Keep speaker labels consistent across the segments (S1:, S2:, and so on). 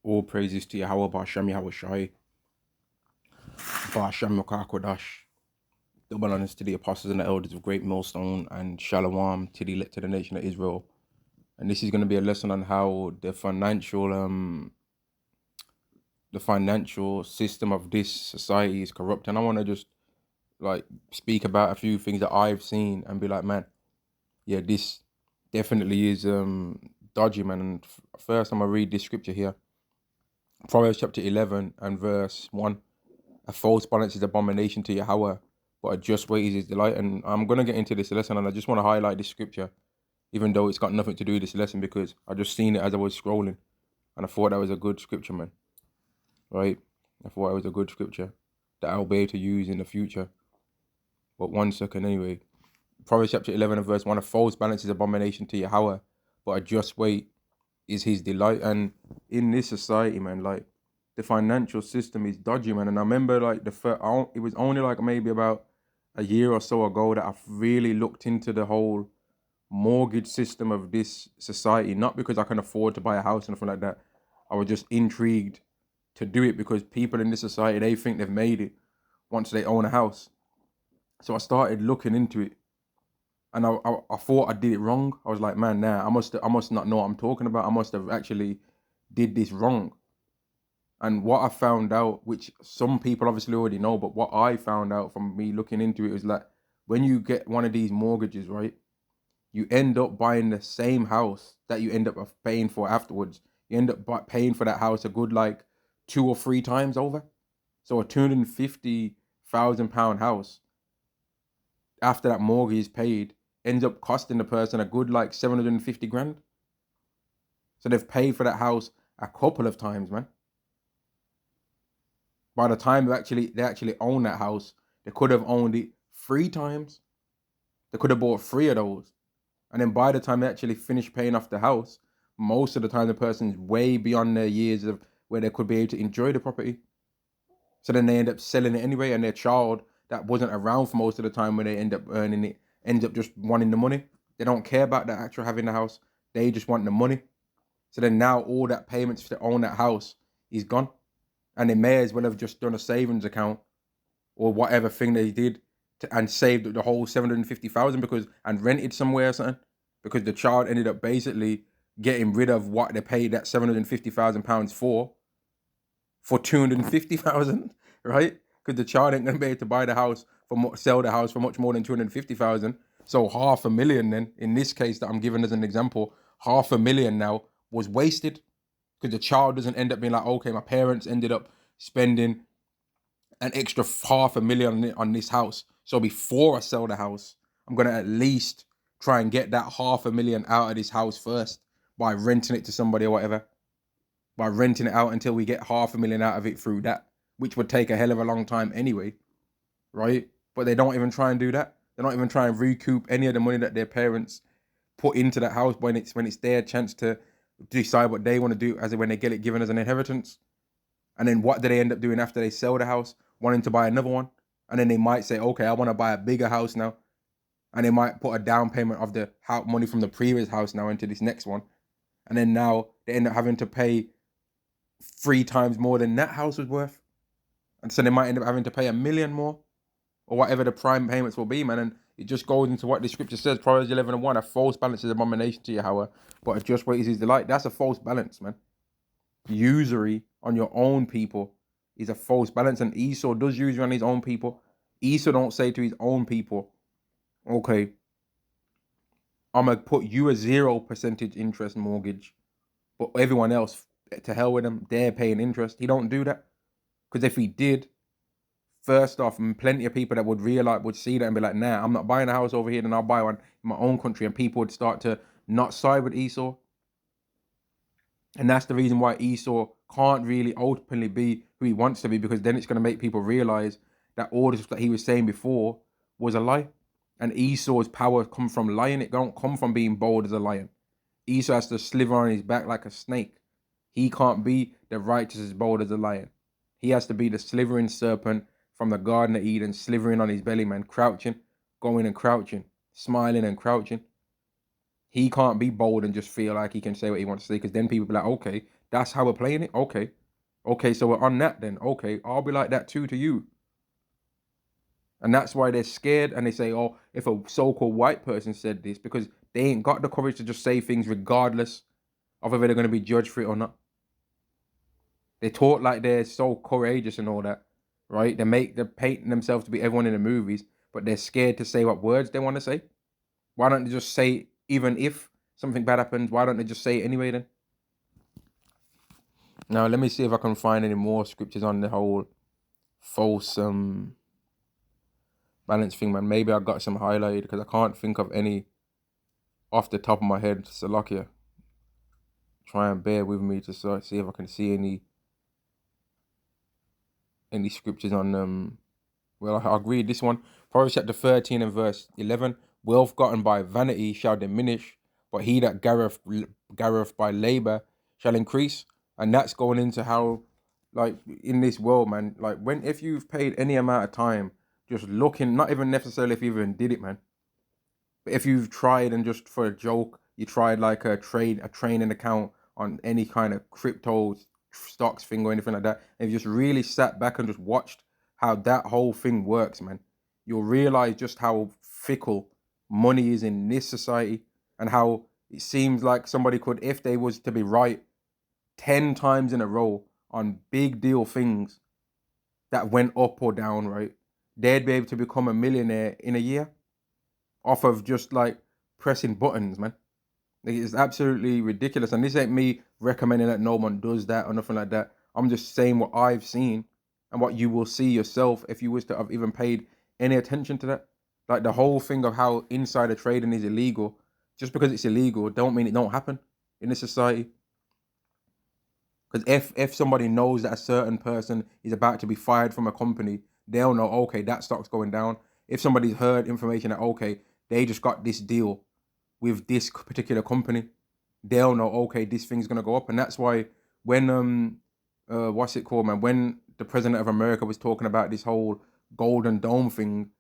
S1: All praises to Yahweh Ba'Shem Yahweh Shai, Ba'Shem Kodash. Double honors to the apostles and the elders of Great Millstone, and Shalom to the elect to the nation of Israel. And this is going to be a lesson on how the financial system of this society is corrupt. And I want to just like speak about a few things that I've seen and be like, man, yeah, this definitely is dodgy, man. And first, I'm gonna read this scripture here, Proverbs chapter 11 and verse 1. A false balance is abomination to Yahweh, but a just weight is his delight. And I'm going to get into this lesson, and I just want to highlight this scripture, even though it's got nothing to do with this lesson, because I just seen it as I was scrolling, and I thought that was a good scripture, man. Right? I thought it was a good scripture that I'll be able to use in the future. But 1 second anyway. Proverbs chapter 11 and verse 1. A false balance is abomination to Yahweh, but a just weight is his delight. And in this society, man, like, the financial system is dodgy, man. And I remember like it was only like maybe about a year or so ago that I really looked into the whole mortgage system of this society. Not because I can afford to buy a house or anything like that. I was just intrigued to do it because people in this society, they think they've made it once they own a house. So I started looking into it, and I thought I did it wrong. I was like, man, nah, I must not know what I'm talking about. I must have actually did this wrong. And what I found out, which some people obviously already know, but what I found out from me looking into it was like, when you get one of these mortgages, right, you end up buying the same house that you end up paying for afterwards. You end up paying for that house a good like 2 or 3 times over. So a £250,000 house, after that mortgage is paid, ends up costing the person a good like 750 grand. So they've paid for that house a couple of times, man. By the time they actually own that house, they could have owned it 3 times. They could have bought 3 of those. And then by the time they actually finish paying off the house, most of the time the person's way beyond their years of where they could be able to enjoy the property. So then they end up selling it anyway, and their child that wasn't around for most of the time when they end up earning it ends up just wanting the money. They don't care about the actual having the house. They just want the money. So then now all that payments to own that house is gone. And they may as well have just done a savings account or whatever thing they did and saved the whole 750,000 and rented somewhere or something, because the child ended up basically getting rid of what they paid that £750,000 for 250,000, right? Because the child ain't gonna be able to buy the house sell the house for much more than 250,000. So 500,000 then, in this case that I'm giving as an example, 500,000 now was wasted. Because the child doesn't end up being like, okay, my parents ended up spending an extra 500,000 on this house. So before I sell the house, I'm going to at least try and get that 500,000 out of this house first by renting it to somebody or whatever. By renting it out until we get 500,000 out of it through that, which would take a hell of a long time anyway, right? But they don't even try and do that. They don't even try and recoup any of the money that their parents put into that house when it's their chance to decide what they want to do as when they get it given as an inheritance. And then what do they end up doing after they sell the house? Wanting to buy another one. And then they might say, okay, I want to buy a bigger house now. And they might put a down payment of the money from the previous house now into this next one. And then now they end up having to pay 3 times more than that house was worth. And so they might end up having to pay 1 million more, or whatever the prime payments will be, man. And it just goes into what the scripture says, Proverbs 11 and 1, a false balance is abomination to Yahweh, but a just weight is his delight. That's a false balance, man. Usury on your own people is a false balance, and Esau does usury on his own people. Esau don't say to his own people, okay, I'm going to put you a 0% interest mortgage, but everyone else, to hell with them, they're paying interest. He don't do that. Because if he did, first off, plenty of people that would see that and be like, nah, I'm not buying a house over here, then I'll buy one in my own country. And people would start to not side with Esau. And that's the reason why Esau can't really openly be who he wants to be, because then it's going to make people realize that all this that he was saying before was a lie. And Esau's power comes from lying. It don't come from being bold as a lion. Esau has to slither on his back like a snake. He can't be the righteous as bold as a lion. He has to be the slithering serpent from the Garden of Eden, slithering on his belly, man, crouching, going and crouching, smiling and crouching. He can't be bold and just feel like he can say what he wants to say, because then people be like, okay, that's how we're playing it. Okay, so we're on that then. Okay, I'll be like that too to you. And that's why they're scared, and they say, oh, if a so-called white person said this, because they ain't got the courage to just say things regardless of whether they're going to be judged for it or not. They talk like they're so courageous and all that, right? They're painting themselves to be everyone in the movies, but they're scared to say what words they want to say. Why don't they just say, even if something bad happens, why don't they just say it anyway then? Now, let me see if I can find any more scriptures on the whole false balance thing, man. Maybe I got some highlighted, because I can't think of any off the top of my head. Salakia. Try and bear with me to see if I can see any scriptures on well, I'll read this one. Proverbs chapter 13 and verse 11. Wealth gotten by vanity shall diminish, but he that gathereth by labor shall increase. And that's going into how, like, in this world, man, like, if you've paid any amount of time just looking, not even necessarily if you even did it, man, but if you've tried, and just for a joke, you tried like a training account on any kind of crypto stocks thing or anything like that, and you just really sat back and just watched how that whole thing works, man, you'll realize just how fickle money is in this society, and how it seems like somebody could, if they was to be right 10 times in a row on big deal things that went up or down, right, they'd be able to become a millionaire in a year off of just like pressing buttons, man. Like, it's absolutely ridiculous. And this ain't me recommending that no one does that or nothing like that. I'm just saying what I've seen and what you will see yourself if you was to have even paid any attention to that. Like, the whole thing of how insider trading is illegal. Just because it's illegal don't mean it don't happen in this society. Because if somebody knows that a certain person is about to be fired from a company, they'll know, okay, that stock's going down. If somebody's heard information that, okay, they just got this deal with this particular company, they'll know, okay, this thing's gonna go up. And that's why when what's it called, man? When the president of America was talking about this whole Golden Dome thing,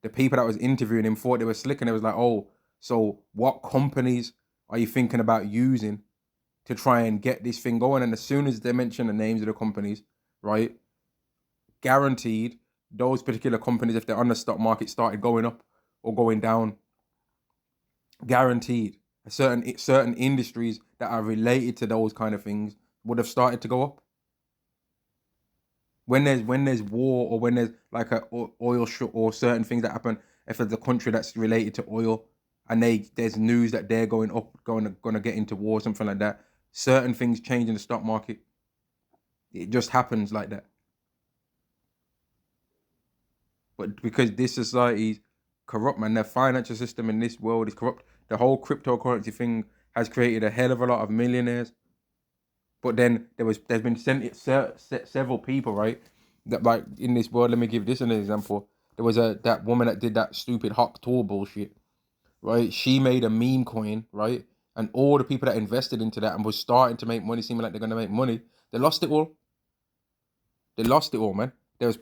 S1: the people that was interviewing him thought they were slick, and it was like, oh, so what companies are you thinking about using to try and get this thing going? And as soon as they mention the names of the companies, right, guaranteed those particular companies, if they're on the stock market, started going up or going down. Guaranteed. Certain industries that are related to those kind of things would have started to go up. When there's war, or when there's like a oil or certain things that happen, if there's a country that's related to oil, and there's news that they're going up, going to get into war, something like that, certain things change in the stock market. It just happens like that. But because this society's corrupt, man, the financial system in this world is corrupt. The whole cryptocurrency thing has created a hell of a lot of millionaires. But then there's been several people, right, that, like, in this world. Let me give this an example. There was that woman that did that stupid hot tour bullshit, right? She made a meme coin, right? And all the people that invested into that and was starting to make money, seeming like they're gonna make money, they lost it all. They lost it all, man. There was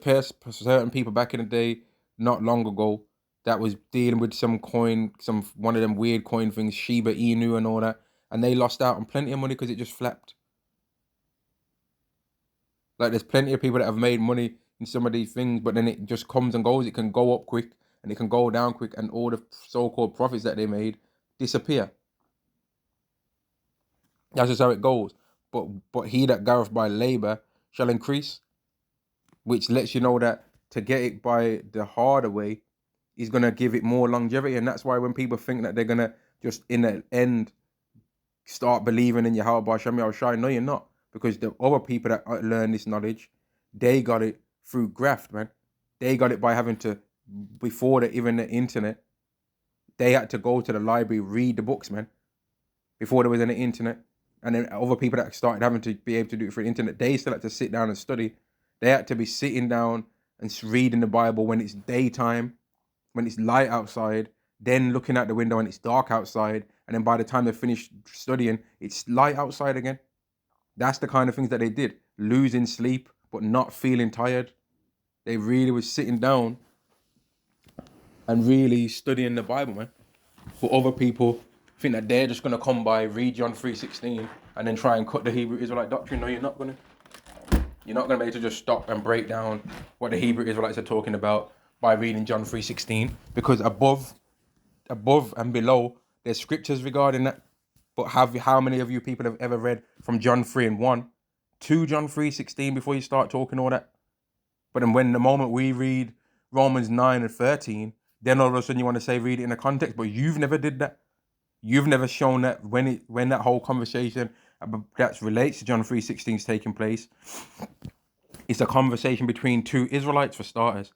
S1: certain people back in the day, not long ago, that was dealing with some coin, one of them weird coin things, Shiba Inu and all that, and they lost out on plenty of money because it just flapped. Like, there's plenty of people that have made money in some of these things, but then it just comes and goes. It can go up quick and it can go down quick, and all the so-called profits that they made disappear. That's just how it goes. But he that gathereth by labor shall increase, which lets you know that to get it by the harder way is gonna give it more longevity. And that's why when people think that they're gonna just in the end start believing in Yahweh Shem Shai, no, you're not. Because the other people that learn this knowledge, they got it through graft, man. They got it by having to, before even the internet, they had to go to the library, read the books, man, before there was any internet. And then other people that started having to be able to do it through the internet, they still had to sit down and study. They had to be sitting down and reading the Bible when it's daytime, when it's light outside, then looking out the window and it's dark outside. And then by the time they finished studying, it's light outside again. That's the kind of things that they did. Losing sleep, but not feeling tired. They really was sitting down and really studying the Bible, man. For other people think that they're just going to come by, read John 3:16, and then try and cut the Hebrew Israelite doctrine. No, you're not going to. You're not going to be able to just stop and break down what the Hebrew Israelites are talking about by reading John 3:16, because above and below, there's scriptures regarding that. But how many of you people have ever read from John 3:1 to John 3:16 before you start talking all that? But then when the moment we read Romans 9:13, then all of a sudden you want to say read it in a context, but you've never did that. You've never shown that when that whole conversation that relates to John 3:16 is taking place, it's a conversation between two Israelites for starters.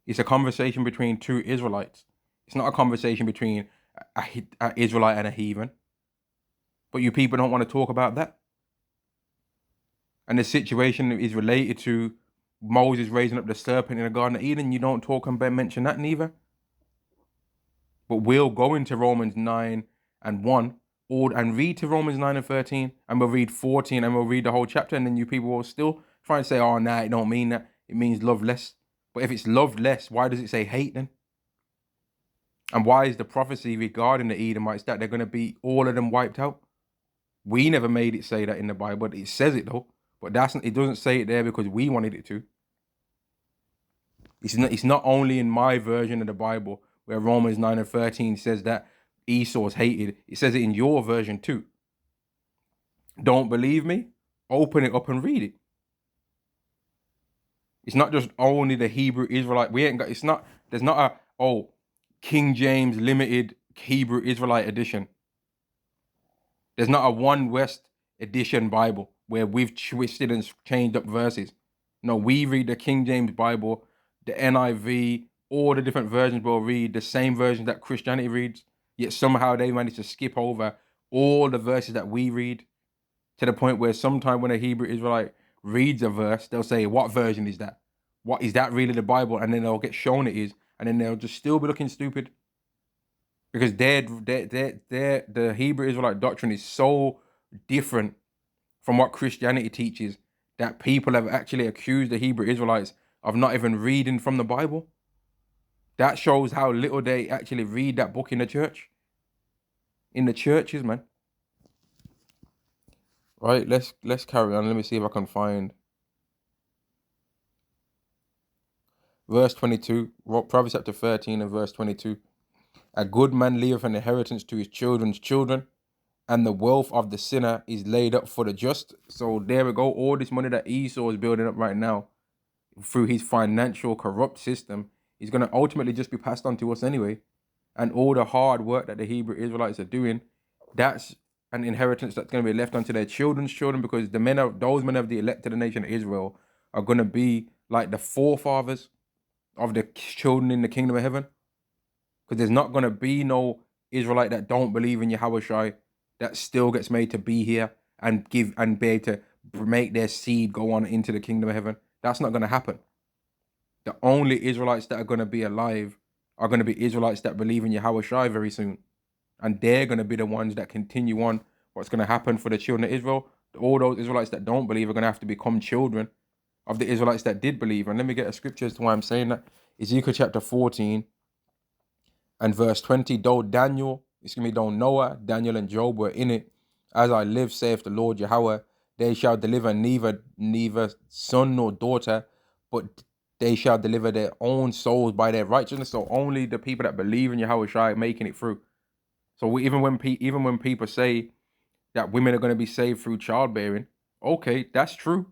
S1: It's a conversation between two Israelites. It's not a conversation between an Israelite and a heathen. But you people don't want to talk about that. And the situation is related to Moses raising up the serpent in the Garden of Eden. You don't talk and mention that neither. But we'll go into Romans 9:1 and read to Romans 9:13, and we'll read 14, and we'll read the whole chapter, and then you people will still try and say, oh, nah, it don't mean that. It means love less. But if it's love less, why does it say hate then? And why is the prophecy regarding the Edomites that they're going to be all of them wiped out? We never made it say that in the Bible. It says it though, but it doesn't say it there because we wanted it to. It's not only in my version of the Bible where Romans 9:13 says that Esau's hated. It says it in your version too. Don't believe me? Open it up and read it. It's not just only the Hebrew Israelite. There's not a King James limited Hebrew Israelite edition. There's not a One West edition Bible where we've twisted and changed up verses. No, we read the King James Bible, the NIV, all the different versions will read the same version that Christianity reads, yet somehow they manage to skip over all the verses that we read, to the point where sometime when a Hebrew Israelite reads a verse, they'll say, what version is that? What is that really the Bible? And then they'll get shown it is, and then they'll just still be looking stupid. Because the Hebrew Israelite doctrine is so different from what Christianity teaches that people have actually accused the Hebrew Israelites of not even reading from the Bible. That shows how little they actually read that book in the church. In the churches, man. Right, let's carry on. Let me see if I can find verse 22, Proverbs chapter 13 and verse 22. A good man leaveth an inheritance to his children's children, and the wealth of the sinner is laid up for the just. So there we go. All this money that Esau is building up right now through his financial corrupt system is going to ultimately just be passed on to us anyway. And all the hard work that the Hebrew Israelites are doing, that's an inheritance that's going to be left onto their children's children, because those men of the elect of the nation of Israel are going to be like the forefathers of the children in the kingdom of heaven. Because there's not going to be no Israelite that don't believe in Yahweh that still gets made to be here and be able to make their seed go on into the kingdom of heaven. That's not going to happen. The only Israelites that are going to be alive are going to be Israelites that believe in Yahweh very soon. And they're going to be the ones that continue on what's going to happen for the children of Israel. All those Israelites that don't believe are going to have to become children of the Israelites that did believe. And let me get a scripture as to why I'm saying that. Ezekiel chapter 14 and verse 20, though Noah, Daniel, and Job were in it, as I live, saith the Lord Yahweh, they shall deliver neither son nor daughter, but they shall deliver their own souls by their righteousness. So only the people that believe in Yahweh are making it through. So even when people say that women are going to be saved through childbearing, okay, that's true.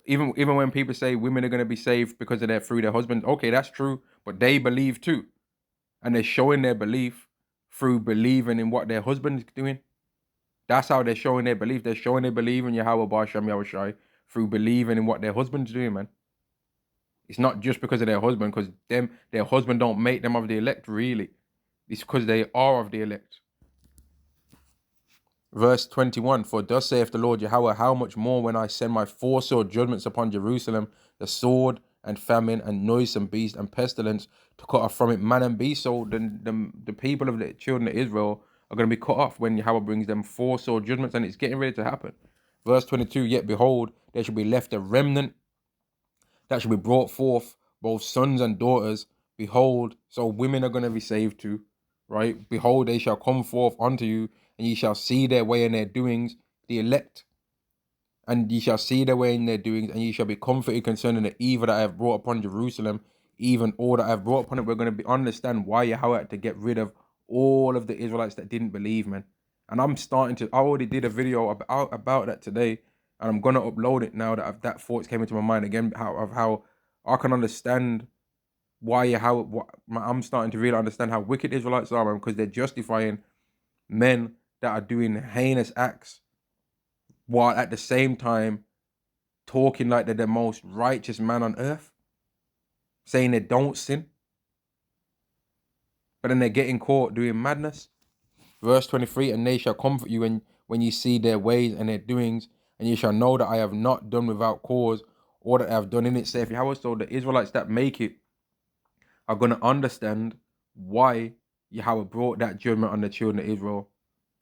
S1: Even when people say women are going to be saved because of through their husbands, okay, that's true. But they believe too. And they're showing their belief through believing in what their husband's doing. That's how they're showing their belief. They're showing they believe in Yahweh Ba'Shem Yahushai through believing in what their husband's doing, man. It's not just because of their husband, because their husband don't make them of the elect, really. It's because they are of the elect. Verse 21, for thus saith the Lord Yahweh, how much more when I send my four-sword judgments upon Jerusalem, the sword and famine and noisome beast and pestilence, to cut off from it man and beast. So the people of the children of Israel are going to be cut off when Yahweh brings them four-sword judgments, and it's getting ready to happen. Verse 22, yet behold, there shall be left a remnant that shall be brought forth, both sons and daughters. Behold, so women are going to be saved too. right? Behold, they shall come forth unto you, and ye shall see their way and their doings, the elect. And ye shall see their way and their doings, and ye shall be comforted concerning the evil that I have brought upon Jerusalem, even all that I have brought upon it. We're going to understand why Yahweh had to get rid of all of the Israelites that didn't believe, man. And I already did a video about that today, and I'm going to upload it now that that thoughts came into my mind again, how I can understand I'm starting to really understand how wicked Israelites are, man, because they're justifying men that are doing heinous acts while at the same time talking like they're the most righteous man on earth, saying they don't sin, but then they're getting caught doing madness. Verse 23, and they shall comfort you when you see their ways and their doings, and you shall know that I have not done without cause, or that I have done in it, saith Yahweh. So the Israelites that make it are going to understand why Yahweh brought that judgment on the children of Israel,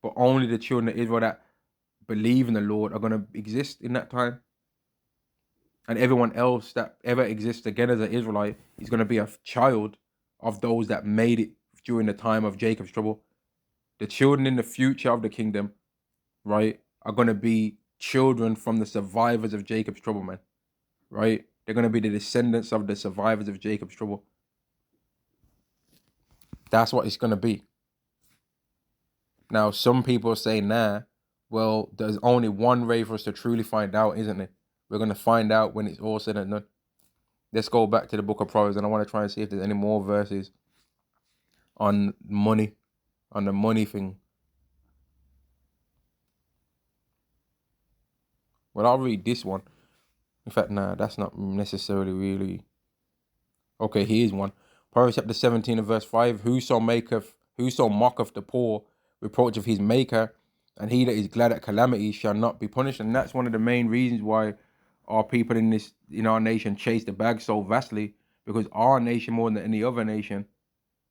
S1: but only the children of Israel that believe in the Lord are going to exist in that time. And everyone else that ever exists again as an Israelite is going to be a child of those that made it during the time of Jacob's trouble. The children in the future of the kingdom, right, are going to be children from the survivors of Jacob's trouble, man. Right? They're going to be the descendants of the survivors of Jacob's trouble. That's what it's going to be. Now, some people say, nah, well, there's only one way for us to truly find out, isn't it? We're going to find out when it's all said and done. Let's go back to the book of Proverbs, and I want to try and see if there's any more verses on money, on the money thing. Well, I'll read this one. In fact, nah, that's not necessarily really. Okay, here's one. Proverbs chapter 17 and verse 5. Whoso mocketh the poor, reproach of his maker, and he that is glad at calamity shall not be punished. And that's one of the main reasons why our people in our nation chase the bag so vastly, because our nation, more than any other nation,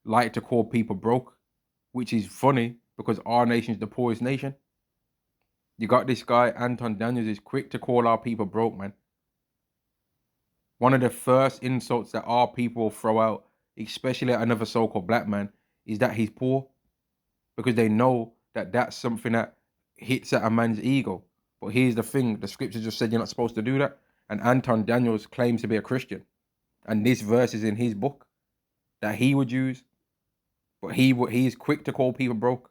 S1: like to call people broke, which is funny because our nation is the poorest nation. You got this guy, Anton Daniels, is quick to call our people broke, man. One of the first insults that our people throw out, especially at another so-called black man, is that he's poor, because they know that that's something that hits at a man's ego. But here's the thing, the scripture just said you're not supposed to do that. And Anton Daniels claims to be a Christian. And this verse is in his book that he would use. But he's quick to call people broke.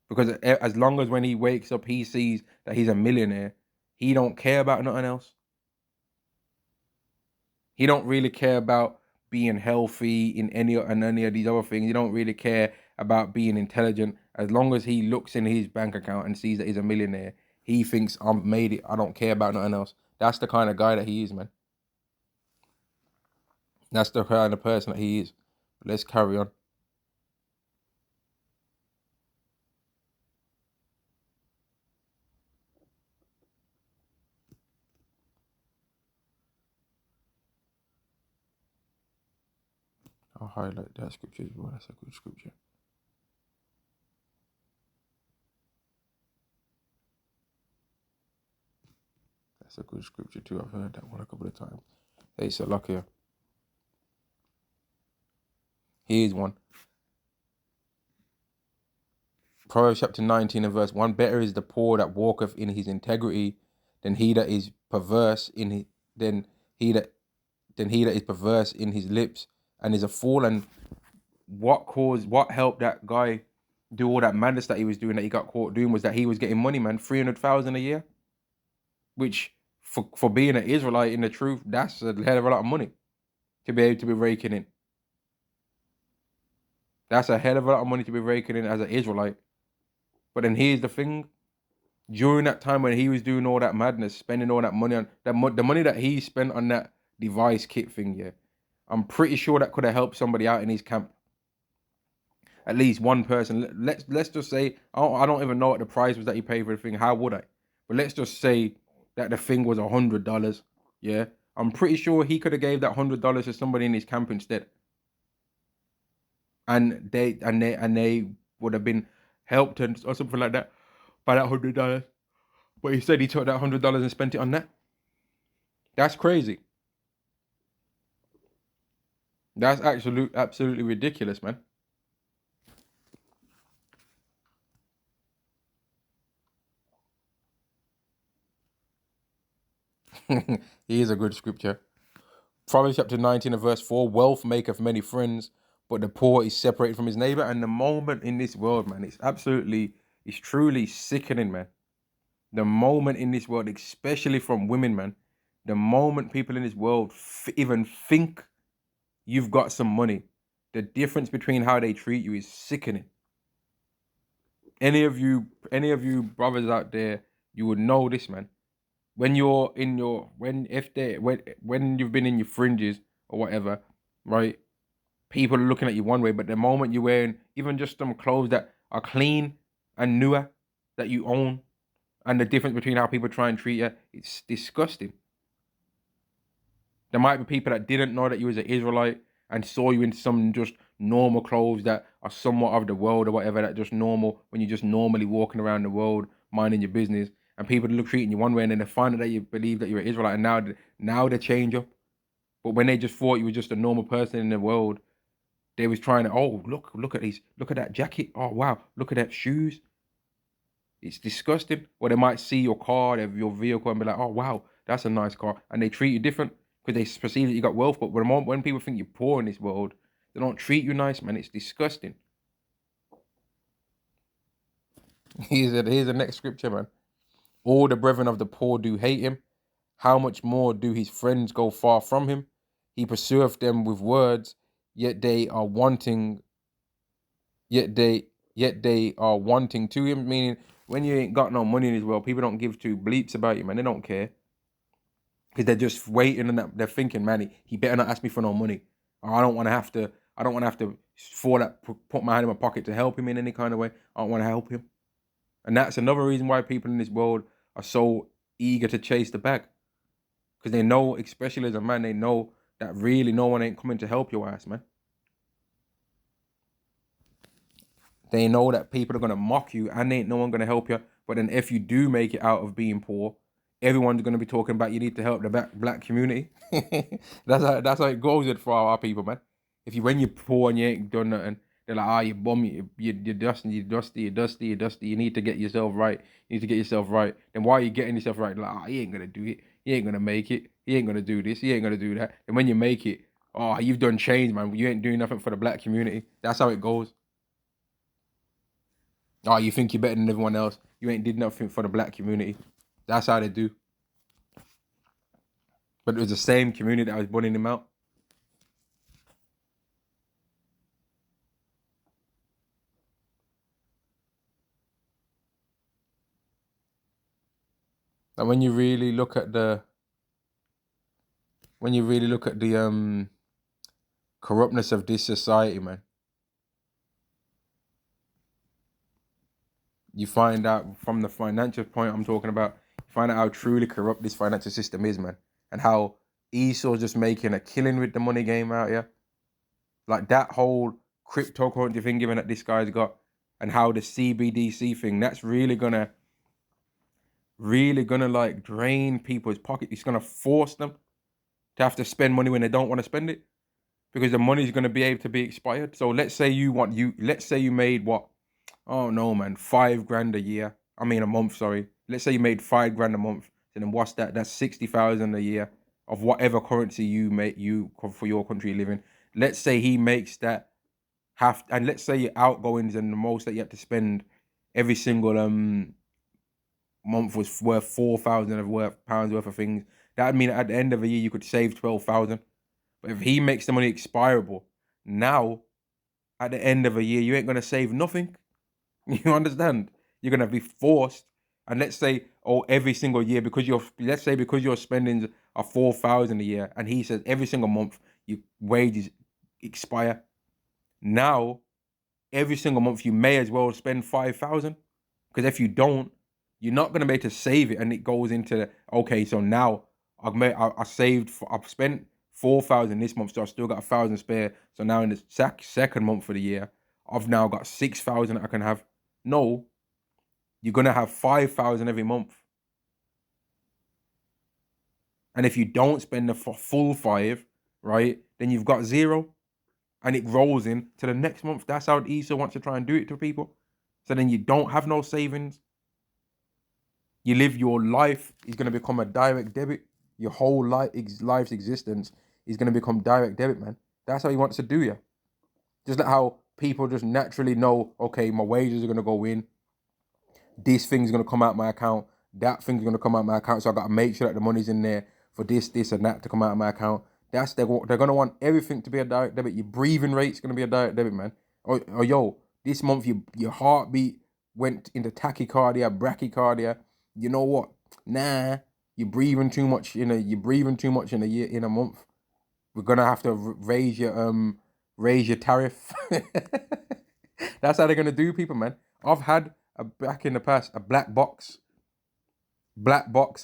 S1: Because as long as when he wakes up, he sees that he's a millionaire, he don't care about nothing else. He don't really care about being healthy in any of these other things. He don't really care about being intelligent. As long as he looks in his bank account and sees that he's a millionaire, he thinks, I'm made it. I don't care about nothing else. That's the kind of guy that he is, man. That's the kind of person that he is. But let's carry on. I'll highlight that scripture as well. That's a good scripture. That's a good scripture too. I've heard that one a couple of times. Hey, so look here. Here's one. Proverbs chapter 19 and verse 1. Better is the poor that walketh in his integrity than he that is perverse in his, than he that is perverse in his lips and is a fool. And what helped that guy do all that madness that he was doing, that he got caught doing, was that he was getting money, man. 300,000 a year, which for being an Israelite, in the truth, that's a hell of a lot of money to be able to be raking in. That's a hell of a lot of money to be raking in as an Israelite. But then here's the thing. During that time when he was doing all that madness, spending all that money on the money that he spent on that device kit thing, yeah, I'm pretty sure that could have helped somebody out in his camp. At least one person. Let's just say, I don't even know what the price was that he paid for the thing. How would I? But let's just say that the thing was $100. Yeah, I'm pretty sure he could have gave that $100 to somebody in his camp instead, and they would have been helped or something like that by that $100. But he said he took that $100 and spent it on that. That's crazy. That's absolutely ridiculous, man. Here's a good scripture. Proverbs chapter 19 and verse 4, wealth maketh many friends, but the poor is separated from his neighbor. And the moment in this world, man, it's truly sickening, man. The moment in this world, especially from women, man, the moment people in this world even think you've got some money, the difference between how they treat you is sickening. Any of you brothers out there, you would know this, man. When you're in your when you've been in your fringes or whatever, right? People are looking at you one way, but the moment you're wearing even just some clothes that are clean and newer that you own, and the difference between how people try and treat you, it's disgusting. There might be people that didn't know that you was an Israelite and saw you in some just normal clothes that are somewhat of the world or whatever, that just normal when you're just normally walking around the world minding your business, and people look treating you one way, and then they find out that you believe that you're an Israelite, and now they change up. But when they just thought you were just a normal person in the world, they was trying to, oh, look at these, look at that jacket, oh wow, look at that shoes. It's disgusting. Or they might see your car, your vehicle, and be like, oh wow, that's a nice car, and they treat you different because they perceive that you got wealth. But when people think you're poor in this world, they don't treat you nice, man. It's disgusting. Here's the next scripture, man. All the brethren of the poor do hate him. How much more do his friends go far from him? He pursueth them with words, yet they are wanting. Yet they are wanting to him. Meaning, when you ain't got no money in this world, people don't give two bleeps about you, man. They don't care because they're just waiting and they're thinking, man, he better not ask me for no money, or I don't want to have to. I don't want to have to put my hand in my pocket to help him in any kind of way. I don't want to help him, and that's another reason why people in this world are so eager to chase the bag, because they know, especially as a man, they know that really no one ain't coming to help your ass, man. They know that people are gonna mock you and ain't no one gonna help you. But then if you do make it out of being poor, everyone's gonna be talking about you need to help the black community. that's how it goes with for our people, man. When you're poor and you ain't done nothing, they're like, you bum, you're dusty. You need to get yourself right. You need to get yourself right. Then why are you getting yourself right? Like, he ain't gonna do it. He ain't gonna make it. He ain't gonna do this. He ain't gonna do that. And when you make it, you've done change, man. You ain't doing nothing for the black community. That's how it goes. Oh, you think you're better than everyone else. You ain't did nothing for the black community. That's how they do. But it was the same community that was burning him out. And when you really look at the corruptness of this society, man, you find out from the financial point I'm talking about, you find out how truly corrupt this financial system is, man. And how Esau's just making a killing with the money game out here. Like that whole cryptocurrency thing given that this guy's got, and how the CBDC thing, that's really gonna like drain people's pocket. It's gonna force them to have to spend money when they don't want to spend it, because the money is gonna be able to be expired. So let's say you made what? Oh no, man, $5,000 a year. I mean a month, sorry. Let's say you made $5,000 a month. And then what's that? That's 60,000 a year of whatever currency you for your country you live in. Let's say he makes that half, and let's say your outgoings and the most that you have to spend every single month was worth 4,000 of pounds worth of things. That would mean at the end of the year you could save 12,000. But if he makes the money expirable, now at the end of a year you ain't gonna save nothing. You understand? You're gonna be forced. And let's say, every single year, because your spendings are 4,000 a year, and he says every single month your wages expire. Now, every single month you may as well spend 5,000, because if you don't, you're not gonna be able to save it, and it goes into okay. So now I've spent 4,000 this month, so I've still got 1,000 spare. So now in the second month of the year, I've now got 6,000 that I can have. No, you're gonna have 5,000 every month, and if you don't spend the full 5, right, then you've got 0. And it rolls in to the next month. That's how Esau wants to try and do it to people. So then you don't have no savings. You live your life is going to become a direct debit. your whole life's existence is going to become direct debit, man. That's how he wants to do you. Just like how people just naturally know, okay, my wages are going to go in. This thing's going to come out my account. That thing's going to come out my account. So I got to make sure that the money's in there for this, and that to come out of my account. They're going to want everything to be a direct debit. Your breathing rate's going to be a direct debit, man. Or yo, this month your heartbeat went into tachycardia, brachycardia. You know what? Nah, you're breathing too much in a year, in a month. We're gonna have to raise your tariff. That's how they're gonna do people, man. I've had back in the past a black box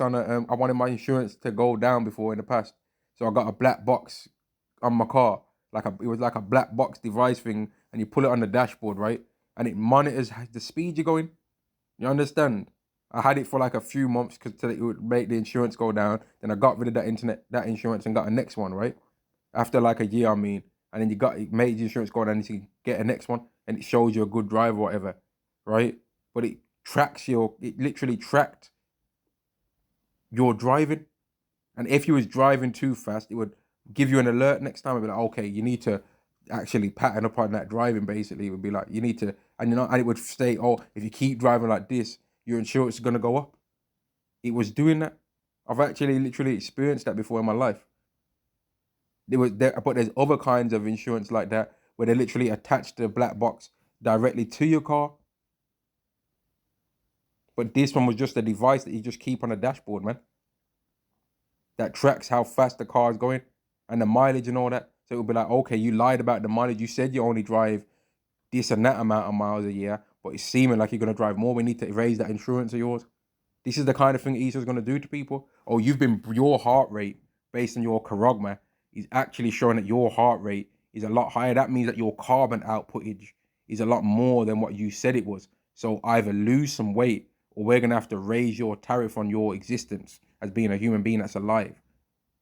S1: on a. I wanted my insurance to go down before in the past, so I got a black box on my car. It was like a black box device thing, and you pull it on the dashboard, right? And it monitors the speed you're going. You understand? I had it for like a few months because it would make the insurance go down. Then I got rid of that insurance and got a next one, right? After like a year, I mean. And then it made the insurance go down and you get a next one and it shows you a good drive or whatever, right? But it literally tracked your driving. And if you was driving too fast, it would give you an alert next time. It'd be like, okay, you need to actually pattern up on that driving. Basically, it would be like, you need to, and it would say, oh, if you keep driving like this, your insurance is gonna go up. It was doing that. I've actually literally experienced that before in my life. But there's other kinds of insurance like that where they literally attach the black box directly to your car. But this one was just a device that you just keep on a dashboard, man. That tracks how fast the car is going and the mileage and all that. So it would be like, okay, you lied about the mileage. You said you only drive this and that amount of miles a year, but it's seeming like you're going to drive more. We need to raise that insurance of yours. This is the kind of thing ESA is going to do to people. Oh, your heart rate based on your carogma is actually showing that your heart rate is a lot higher. That means that your carbon outputage is a lot more than what you said it was. So either lose some weight or we're going to have to raise your tariff on your existence as being a human being that's alive.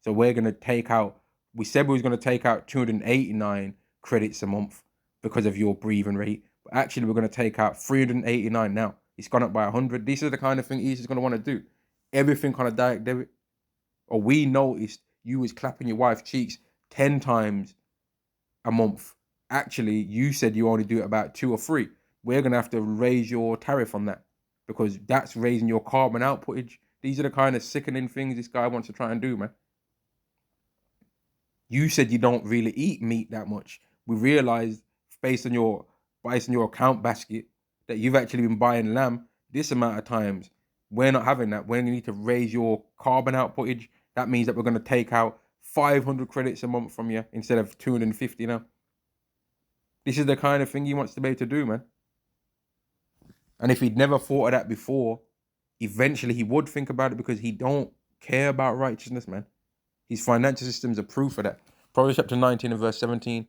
S1: So we're going to take out, we said we was going to take out 289 credits a month because of your breathing rate. But actually, we're going to take out 389 now. It's gone up by 100. This is the kind of thing ESA is going to want to do. Everything kind of direct debit. Or we noticed you was clapping your wife's cheeks 10 times a month. Actually, you said you only do it about 2 or 3. We're going to have to raise your tariff on that because that's raising your carbon outputage. These are the kind of sickening things this guy wants to try and do, man. You said you don't really eat meat that much. We realized based on your account basket that you've actually been buying lamb this amount of times. We're not having that. When you need to raise your carbon outputage, that means that we're going to take out 500 credits a month from you instead of 250 now. This is the kind of thing he wants to be able to do, man. And if he'd never thought of that before, eventually he would think about it because he don't care about righteousness, man. His financial systems are proof of that. Proverbs chapter 19 and verse 17.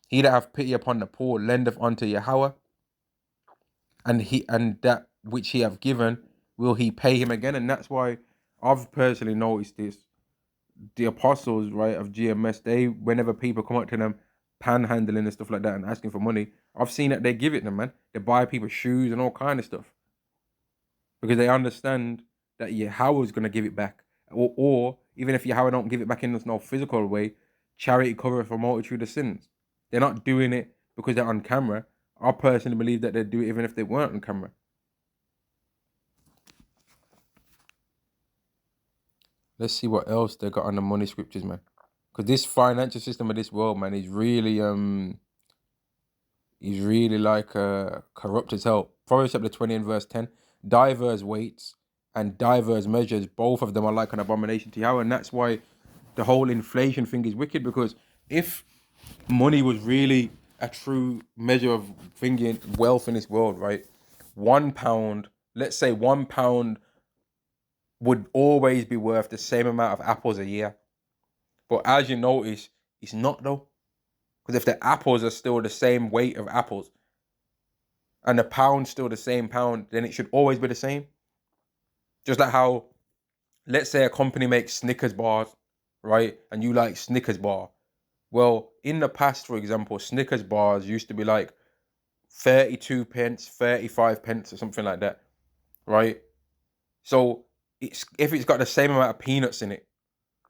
S1: He that hath pity upon the poor lendeth unto Yahweh, and that which he have given will he pay him again. And that's why I've personally noticed this. The apostles, right, of GMS, whenever people come up to them panhandling and stuff like that and asking for money, I've seen that they give it them, man. They buy people shoes and all kind of stuff because they understand that Yahweh is going to give it back. Or even if Yahweh don't give it back in no physical way, charity covereth a multitude of sins. They're not doing it because they're on camera. I personally believe that they'd do it even if they weren't on camera. Let's see what else they got on the money scriptures, man. Because this financial system of this world, man, is really like corrupt as hell. Proverbs chapter 20 and verse 10. Diverse weights and diverse measures, both of them are like an abomination to Yahweh. And that's why the whole inflation thing is wicked, because if money was really a true measure of thinking wealth in this world, right? £1, let's say £1 would always be worth the same amount of apples a year. But as you notice, it's not though. Because if the apples are still the same weight of apples and the pound's still the same pound, then it should always be the same. Just like how, let's say a company makes Snickers bars, right? And you like Snickers bar. Well, in the past, for example, Snickers bars used to be like 32 pence, 35 pence or something like that, right? So if it's got the same amount of peanuts in it,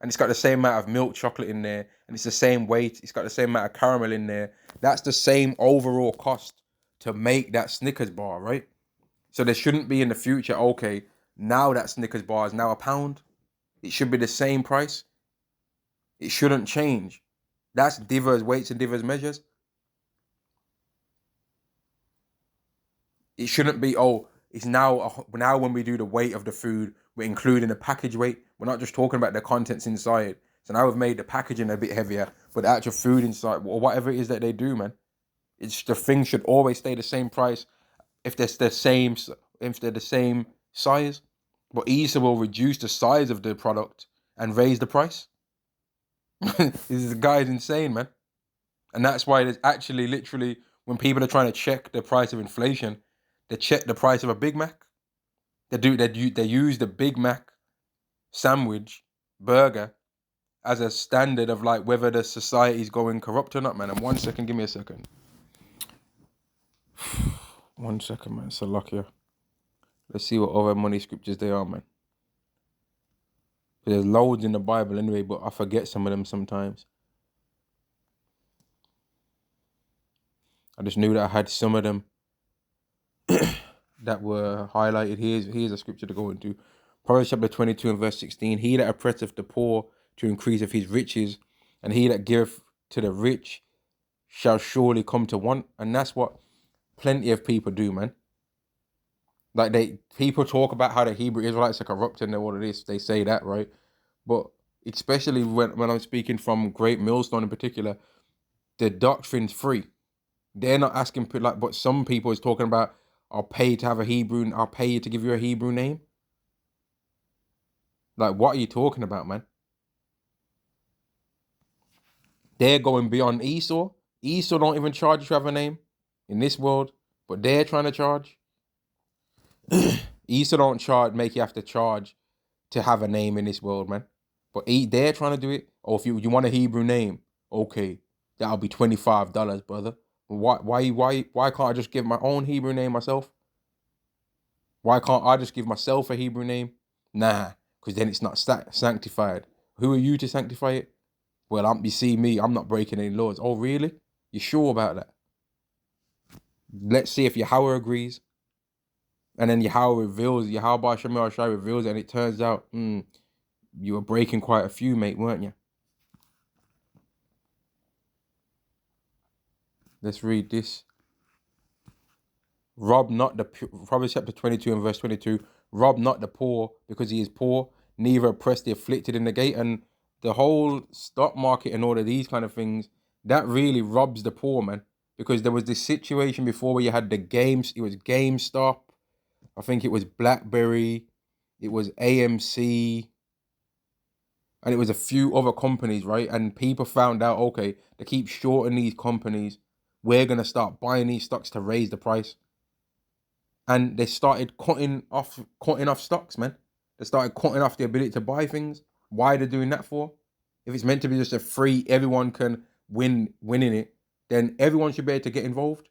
S1: and it's got the same amount of milk chocolate in there, and it's the same weight, it's got the same amount of caramel in there, that's the same overall cost to make that Snickers bar, right? So there shouldn't be in the future, okay, now that Snickers bar is now £1. It should be the same price. It shouldn't change. That's divers weights and divers measures. It shouldn't be, oh, it's now when we do the weight of the food, we're including the package weight. We're not just talking about the contents inside. So now we've made the packaging a bit heavier, but the actual food inside, or whatever it is that they do, man, it's the thing should always stay the same price if they're the same size. But ESA will reduce the size of the product and raise the price. This guy's insane, man. And that's why there's actually literally, when people are trying to check the price of inflation, they check the price of a Big Mac. They use the Big Mac sandwich burger as a standard of like whether the society's going corrupt or not, man. And 1 second, give me a second. 1 second, man. So lucky. Let's see what other money scriptures they are, man. There's loads in the Bible anyway, but I forget some of them sometimes. I just knew that I had some of them that were highlighted. Here's a scripture to go into. Proverbs chapter 22 and verse 16. He that oppresseth the poor to increase of his riches, and he that giveth to the rich shall surely come to want. And that's what plenty of people do, man. Like people talk about how the Hebrew Israelites are corrupt and all of this. They say that, right? But especially when I'm speaking from Great Millstone in particular, the doctrine's free. They're not asking, like, but some people is talking about, I'll pay to have a Hebrew, I'll pay you to give you a Hebrew name. Like, what are you talking about, man? They're going beyond Esau. Esau don't even charge you to have a name in this world, but they're trying to charge. Esau don't make you have to charge to have a name in this world, man. But they're trying to do it. Or if you want a Hebrew name, okay, that'll be $25, brother. Why can't I just give my own Hebrew name myself? Why can't I just give myself a Hebrew name? Nah, because then it's not sanctified. Who are you to sanctify it? Well, you see me, I'm not breaking any laws. Oh, really? You sure about that? Let's see if Yahweh agrees. And then Yahweh Shemel Shai reveals it, and it turns out, you were breaking quite a few, mate, weren't you? Let's read this. Proverbs chapter 22 and verse 22. Rob not the poor because he is poor, neither oppress the afflicted in the gate. And the whole stock market and all of these kind of things, that really robs the poor, man. Because there was this situation before where you had it was GameStop, I think it was BlackBerry, it was AMC, and it was a few other companies, right? And people found out, okay, they keep shorting these companies. We're going to start buying these stocks to raise the price. And they started cutting off stocks, man. They started cutting off the ability to buy things. Why are they doing that for? If it's meant to be just a free, everyone can win in it, then everyone should be able to get involved.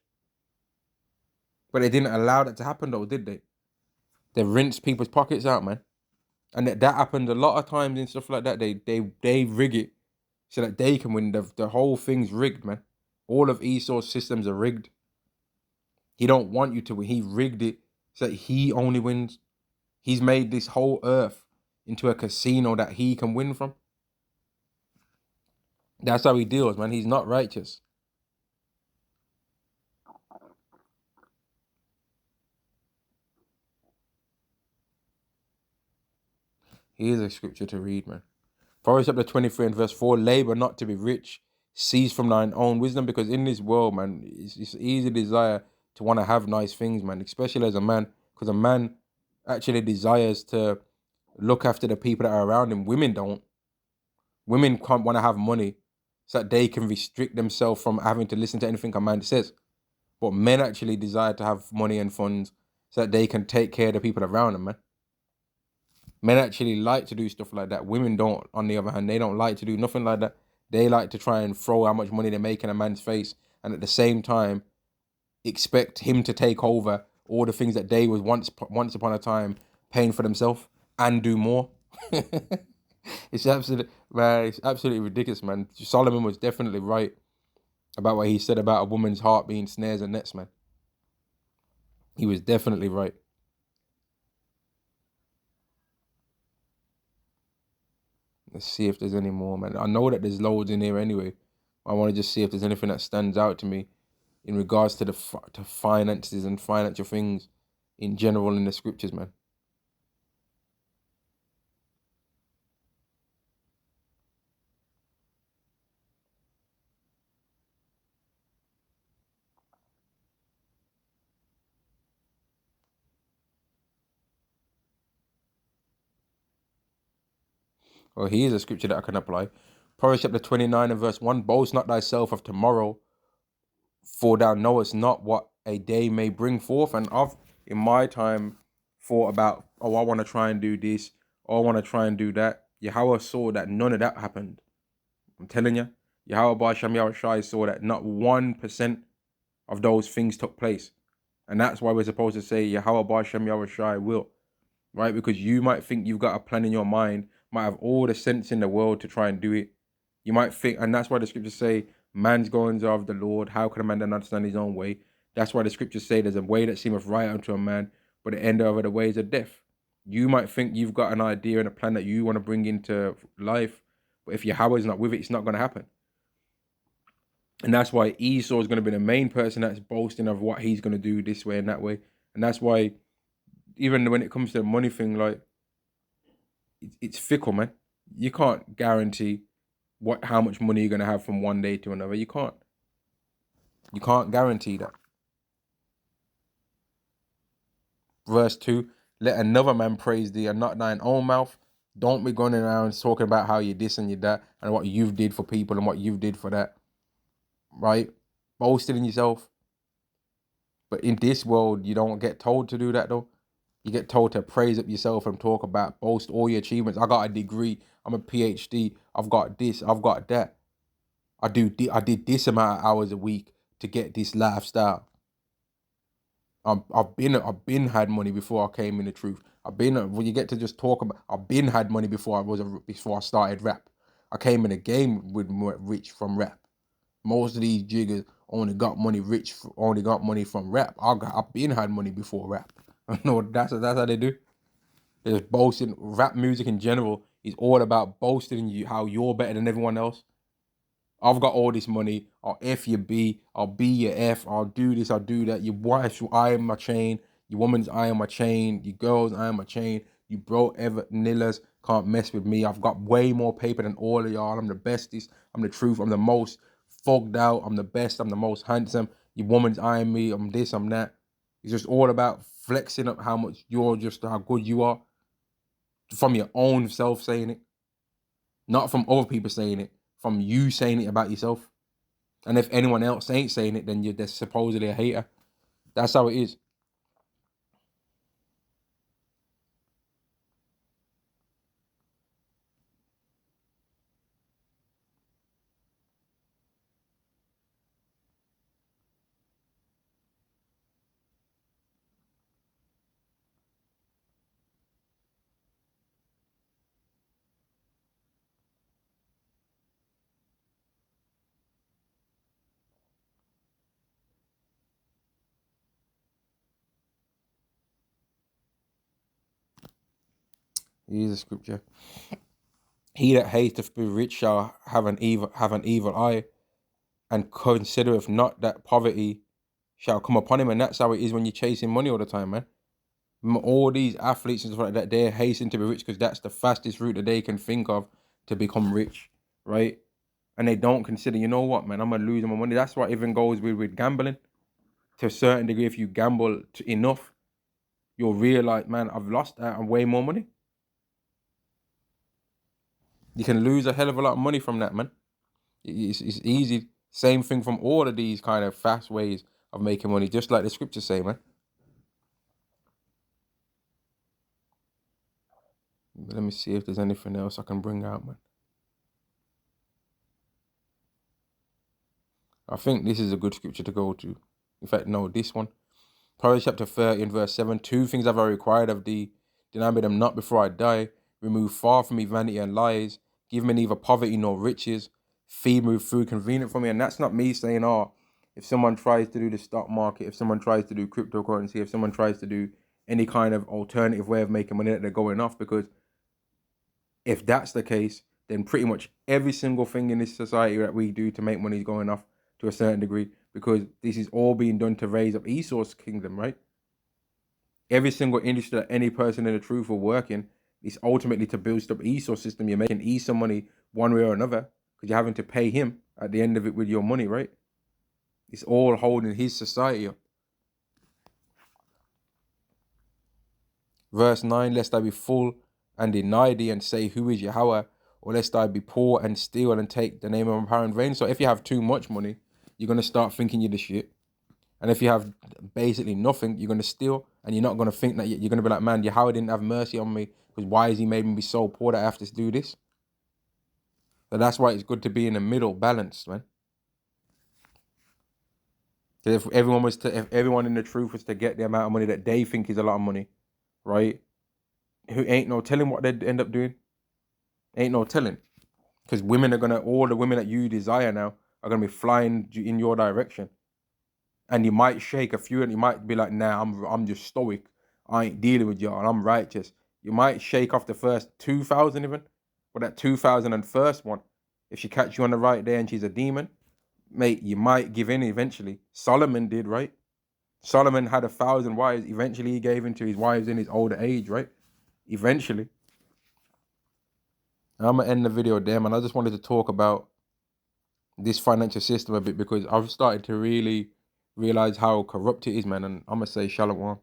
S1: But they didn't allow that to happen though, did they? They rinsed people's pockets out, man. And that happened a lot of times and stuff like that. They rig it so that they can win. The whole thing's rigged, man. All of Esau's systems are rigged. He don't want you to win. He rigged it so that he only wins. He's made this whole earth into a casino that he can win from. That's how he deals, man. He's not righteous. Here's a scripture to read, man. Proverbs chapter 23 and verse 4, labor not to be rich, cease from thine own wisdom, because in this world, man, it's easy desire to want to have nice things, man, especially as a man, because a man actually desires to look after the people that are around him. Women don't. Women can't want to have money so that they can restrict themselves from having to listen to anything a man says. But men actually desire to have money and funds so that they can take care of the people around them, man. Men actually like to do stuff like that. Women don't, on the other hand. They don't like to do nothing like that. They like to try and throw how much money they make in a man's face, and at the same time expect him to take over all the things that they was once upon a time paying for themselves and do more. It's absolutely, man. It's absolutely ridiculous, man. Solomon was definitely right about what he said about a woman's heart being snares and nets, man. He was definitely right. Let's see if there's any more, man. I know that there's loads in here anyway. I want to just see if there's anything that stands out to me in regards to to finances and financial things in general in the scriptures, man. Well, here's a scripture that I can apply. Proverbs chapter 29 and verse 1. Boast not thyself of tomorrow, for thou knowest not what a day may bring forth. And I've, in my time, thought about, oh, I want to try and do this, or I want to try and do that. Yahweh saw that none of that happened. I'm telling you, Yahweh Ba'Shem Yahweh Shai saw that not 1% of those things took place. And that's why we're supposed to say Yahweh Ba'Shem Yahweh Shai will, right? Because you might think you've got a plan in your mind, might have all the sense in the world to try and do it. You might think, and that's why the scriptures say, man's goings are of the Lord. How can a man then understand his own way? That's why the scriptures say there's a way that seemeth right unto a man, but the end of the ways of death. You might think you've got an idea and a plan that you want to bring into life, but if Yahweh's not with it, it's not going to happen. And that's why Esau is going to be the main person that's boasting of what he's going to do this way and that way. And that's why, even when it comes to the money thing, like, it's fickle, man. You can't guarantee how much money you're going to have from one day to another. You can't. You can't guarantee that. Verse 2, let another man praise thee and not thine own mouth. Don't be going around talking about how you this and you that and what you've did for people and what you've did for that. Right? Boasting in yourself. But in this world, you don't get told to do that though. You get told to praise up yourself and talk about, boast all your achievements. I got a degree. I'm a PhD. I've got this. I've got that. I did this amount of hours a week to get this lifestyle. I've been had money before I came in the truth. When you get to just talk about, I've been had money before I started rap. I came in the game with more rich from rap. Most of these jiggers only got money from rap. I've been had money before rap. No, that's how they do. There's boasting. Rap music in general is all about boasting you how you're better than everyone else. I've got all this money. I'll F your B. I'll B your F. I'll do this. I'll do that. Your wife's eye on my chain. Your woman's eye on my chain. Your girl's eye on my chain. You broke ever nillas can't mess with me. I've got way more paper than all of y'all. I'm the bestest. I'm the truth. I'm the most fogged out. I'm the best. I'm the most handsome. Your woman's eyeing me. I'm this. I'm that. It's just all about flexing up how good you are from your own self saying it, not from other people saying it, from you saying it about yourself. And if anyone else ain't saying it, then they're supposedly a hater. That's how it is. Here's a scripture. He that hateth be rich shall have an evil eye, and considereth not that poverty shall come upon him. And that's how it is when you're chasing money all the time, man. All these athletes and stuff like that, they're hastening to be rich because that's the fastest route that they can think of to become rich, right? And they don't consider, you know what, man, I'm gonna lose my money. That's what even goes with gambling. To a certain degree, if you gamble enough, you'll realize, man, I've lost out on way more money. You can lose a hell of a lot of money from that, man. It's easy. Same thing from all of these kind of fast ways of making money, just like the scriptures say, man. Let me see if there's anything else I can bring out, man. I think this is a good scripture to go to. In fact, no, this one. Proverbs chapter 30 and verse 7. Two things have I required of thee. Deny me them not before I die. remove far from me vanity and lies, give me neither poverty nor riches, feed me with food convenient for me. And that's not me saying, oh, if someone tries to do the stock market, if someone tries to do cryptocurrency, if someone tries to do any kind of alternative way of making money, that they're going off. Because if that's the case, then pretty much every single thing in this society that we do to make money is going off to a certain degree, because this is all being done to raise up Esau's kingdom, right? Every single industry that any person in the truth will work in is ultimately to boost up Esau's system. You're making Esau money one way or another because you're having to pay him at the end of it with your money, right? It's all holding his society up. Verse 9, lest I be full and deny thee and say, who is Yahweh? Or lest I be poor and steal and take the name of my power in vain. So if you have too much money, you're going to start thinking you're the shit. And if you have basically nothing, you're going to steal, and you're not going to think that you're going to be like, man, Yahweh didn't have mercy on me, because why has he made me be so poor that I have to do this? So that's why it's good to be in the middle, balanced, man. If everyone in the truth was to get the amount of money that they think is a lot of money, right? Who ain't no telling what they'd end up doing. Ain't no telling. Because all the women that you desire now are going to be flying in your direction. And you might shake a few, and you might be like, nah, I'm just stoic. I ain't dealing with y'all, and I'm righteous. You might shake off the first 2,000 even, but that 2,001st one, if she catch you on the right day and she's a demon, mate, you might give in eventually. Solomon did, right? Solomon had 1,000 wives. Eventually he gave in to his wives in his older age, right? Eventually. And I'm going to end the video there, man. I just wanted to talk about this financial system a bit, because I've started to really realize how corrupt it is, man. And I'm going to say shalom.